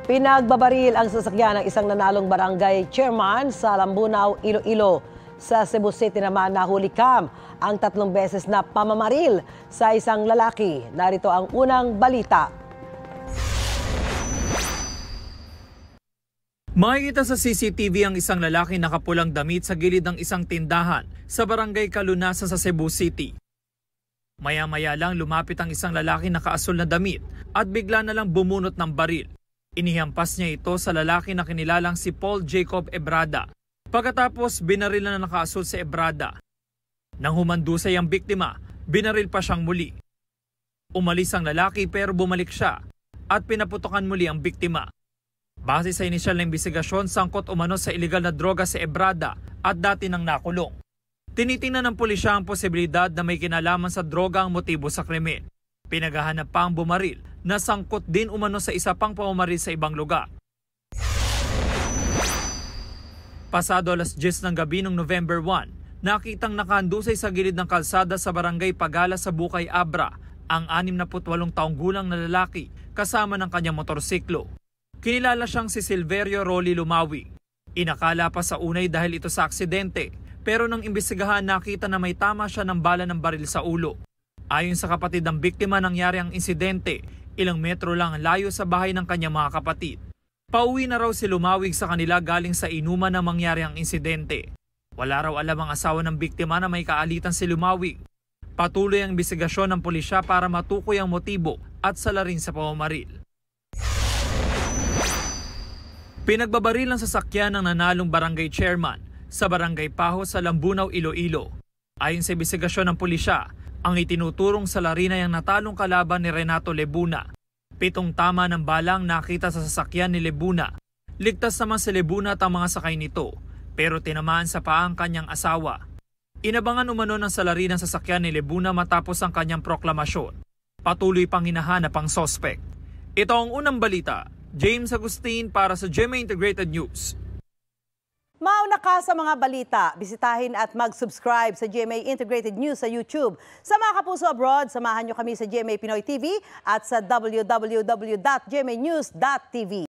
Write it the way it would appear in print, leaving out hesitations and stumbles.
Pinagbabaril ang sasakyan ng isang nanalong barangay chairman sa Lambunaw, Iloilo. Sa Cebu City naman nahulikam ang 3 beses na pamamaril sa isang lalaki. Narito ang unang balita. Makikita sa CCTV ang isang lalaki nakapulang damit sa gilid ng isang tindahan sa barangay Kalunasa sa Cebu City. Maya-maya lang lumapit ang isang lalaki nakaasul na damit at bigla na lang bumunot ng baril. Inihampas niya ito sa lalaki na kinilalang si Paul Jacob Ebrada. Pagkatapos binaril na nakaasul si Ebrada. Nang humandusay ang biktima, binaril pa siyang muli. Umalis ang lalaki pero bumalik siya at pinaputukan muli ang biktima. Base sa inisyal na imbestigasyon, sangkot umano sa iligal na droga si Ebrada at dati nang nakulong. Tinitingnan ng pulisya ang posibilidad na may kinalaman sa droga ang motibo sa krimen. Pinaghahanap pa ang bumaril na sangkot din umano sa isa pang pamamaril sa ibang lugar. Pasado alas 10 ng gabi noong November 1, nakitang nakahandusay sa gilid ng kalsada sa barangay Pagala sa Bukay Abra ang 68 taong gulang na lalaki kasama ng kanyang motorsiklo. Kinilala siyang si Silverio Rolly Lumawi. Inakala pa sa unay dahil ito sa aksidente, pero nang imbestigahan nakita na may tama siya ng bala ng baril sa ulo. Ayon sa kapatid ng biktima, nangyari ang insidente, ilang metro lang ang layo sa bahay ng kanyang mga kapatid. Pauwi na raw si Lumawig sa kanila galing sa inuman na mangyari ang insidente. Wala raw alam ang asawa ng biktima na may kaalitan si Lumawig. Patuloy ang imbestigasyon ng pulisya para matukoy ang motibo at salarin sa pamamaril. Pinagbabaril ang sasakyan ng nanalong barangay chairman sa barangay Paho sa Lambunaw, Iloilo. Ayon sa imbestigasyon ng pulisya, ang itinuturong salarin ay ang natalong kalaban ni Renato Lebuna. 7 tama ng balang nakita sa sasakyan ni Lebuna. Ligtas naman si Lebuna at ang mga sakay nito, pero tinamaan sa paa ang kanyang asawa. Inabangan umano ng salarin ang sasakyan ni Lebuna matapos ang kanyang proklamasyon. Patuloy pang hinahanap ang sospek. Ito ang unang balita. James Agustin para sa GMA Integrated News. Mauna ka sa mga balita, bisitahin at mag-subscribe sa GMA Integrated News sa YouTube. Sa mga kapuso abroad, samahan nyo kami sa GMA Pinoy TV at sa www.gmanews.tv.